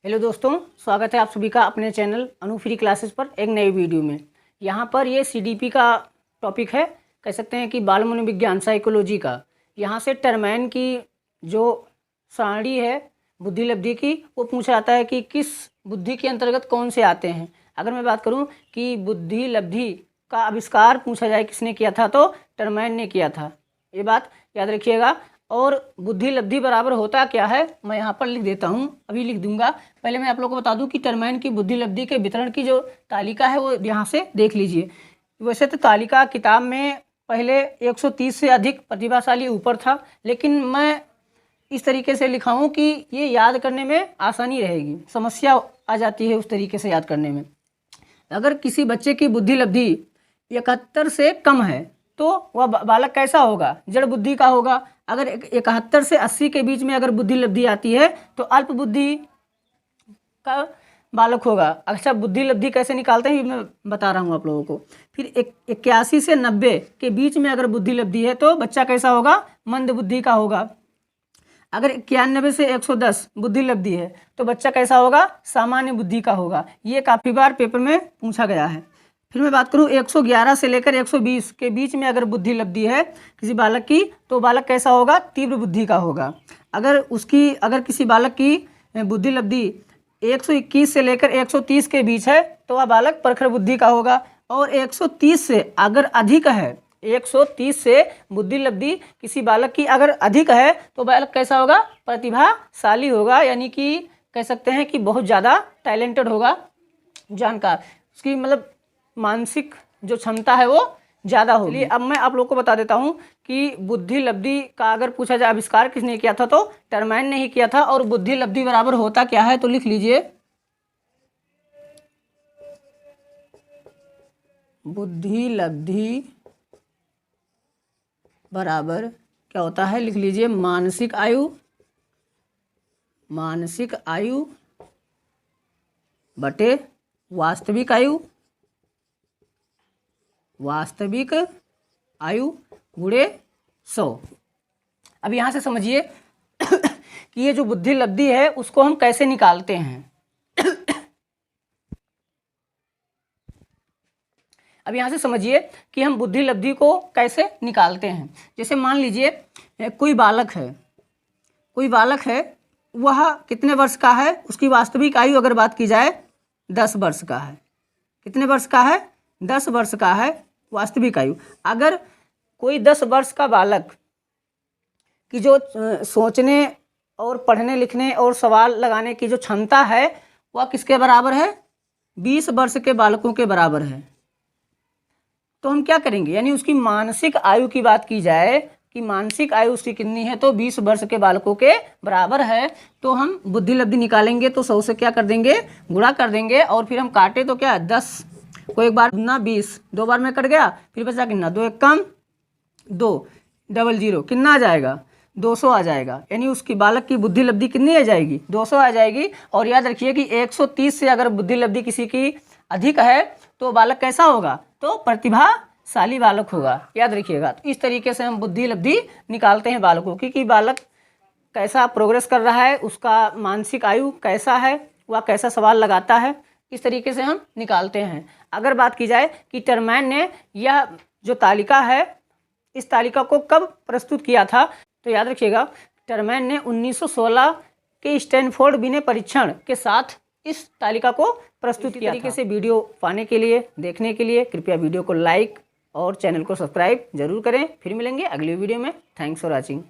Hello दोस्तों, स्वागत है आप सभी का अपने चैनल अनु फ्री क्लासेस पर एक नई वीडियो में। यहाँ पर ये सीडीपी का टॉपिक है, कह सकते हैं कि बाल मनोविज्ञान साइकोलॉजी का। यहाँ से टर्मैन की जो सारणी है बुद्धि लब्धि की, वो पूछा जाता है कि किस बुद्धि के अंतर्गत कौन से आते हैं। अगर मैं बात करूँ कि बुद्धि लब्धि का आविष्कार पूछा जाए किसने किया था, तो टर्मैन ने किया था। ये बात याद रखिएगा। और बुद्धि लब्धि बराबर होता क्या है, मैं यहाँ पर लिख देता हूँ, अभी लिख दूंगा। पहले मैं आप लोगों को बता दूँ कि टर्मैन की बुद्धि लब्धि के वितरण की जो तालिका है वो यहाँ से देख लीजिए। वैसे तो तालिका किताब में पहले 130 से अधिक प्रतिभाशाली ऊपर था, लेकिन मैं इस तरीके से लिखा हूँ कि ये याद करने में आसानी रहेगी, समस्या आ जाती है उस तरीके से याद करने में। अगर किसी बच्चे की बुद्धि लब्धि 71 से कम है तो वह बालक कैसा होगा, जड़ बुद्धि का होगा। अगर 71 से 80 के बीच में अगर बुद्धि लब्धि आती है तो अल्प बुद्धि का बालक होगा। अच्छा, बुद्धि लब्धि कैसे निकालते हैं मैं बता रहा हूँ आप लोगों को। फिर 81 से 90 के बीच में अगर बुद्धि लब्धि है तो बच्चा कैसा होगा, मंद बुद्धि का होगा। अगर 91 से 110 बुद्धि लब्धि है तो बच्चा कैसा होगा, सामान्य बुद्धि का होगा। ये काफ़ी बार पेपर में पूछा गया है। फिर मैं बात करूं 111 से लेकर 120 के बीच में अगर बुद्धि लब्धि है किसी बालक की, तो बालक कैसा होगा, तीव्र बुद्धि का होगा। अगर किसी बालक की बुद्धि लब्धि 121 से लेकर 130 के बीच है तो वह बालक प्रखर बुद्धि का होगा। और 130 से अगर अधिक है, 130 से बुद्धि लब्धि किसी बालक की अगर अधिक है तो बालक कैसा होगा, प्रतिभाशाली होगा, यानी कि कह सकते हैं कि बहुत ज़्यादा टैलेंटेड होगा, जानकार। उसकी मतलब मानसिक जो क्षमता है वो ज़्यादा होगी। अब मैं आप लोग को बता देता हूँ कि बुद्धि लब्धि का अगर पूछा जाए आविष्कार किसने किया था, तो टर्मैन ने ही किया था। और बुद्धि लब्धि बराबर होता क्या है, तो लिख लीजिए, बुद्धि लब्धि बराबर क्या होता है, लिख लीजिए, मानसिक आयु बटे वास्तविक आयु गुणे 100। अब यहाँ से समझिए कि ये जो बुद्धि लब्धि है उसको हम कैसे निकालते हैं। अब यहाँ से समझिए कि हम बुद्धि लब्धि को कैसे निकालते हैं। जैसे मान लीजिए कोई बालक है, वह कितने वर्ष का है, उसकी वास्तविक आयु अगर बात की जाए 10 वर्ष का है। कितने वर्ष का है, 10 वर्ष का है वास्तविक आयु। अगर कोई 10 वर्ष का बालक की जो सोचने और पढ़ने लिखने और सवाल लगाने की जो क्षमता है वह किसके बराबर है, 20 वर्ष के बालकों के बराबर है, तो हम क्या करेंगे, यानी उसकी मानसिक आयु की बात की जाए कि मानसिक आयु उसकी कितनी है, तो 20 वर्ष के बालकों के बराबर है। तो हम बुद्धि लब्धि निकालेंगे तो 100 से क्या कर देंगे, गुणा कर देंगे। और फिर हम काटे तो क्या, 10 को एक बार गुना 20, 2 बार में कट गया, फिर बचा कितना, 2 एक कम 2, 00 कितना आ जाएगा, 200 आ जाएगा। यानी उसकी बालक की बुद्धि लब्धि कितनी आ जाएगी, 200 आ जाएगी। और याद रखिए कि 130 से अगर बुद्धि लब्धि किसी की अधिक है तो बालक कैसा होगा, तो प्रतिभाशाली बालक होगा, याद रखिएगा। तो इस तरीके से हम बुद्धि लब्धि निकालते हैं बालकों की, कि बालक कैसा प्रोग्रेस कर रहा है, उसका मानसिक आयु कैसा है, वह कैसा सवाल लगाता है, इस तरीके से हम निकालते हैं। अगर बात की जाए कि टर्मैन ने यह जो तालिका है, इस तालिका को कब प्रस्तुत किया था, तो याद रखिएगा टर्मैन ने 1916 के स्टैनफोर्ड विनय परीक्षण के साथ इस तालिका को प्रस्तुत किया था। तरीके से वीडियो पाने के लिए, देखने के लिए कृपया वीडियो को लाइक और चैनल को सब्सक्राइब जरूर करें। फिर मिलेंगे अगली वीडियो में। Thanks for watching.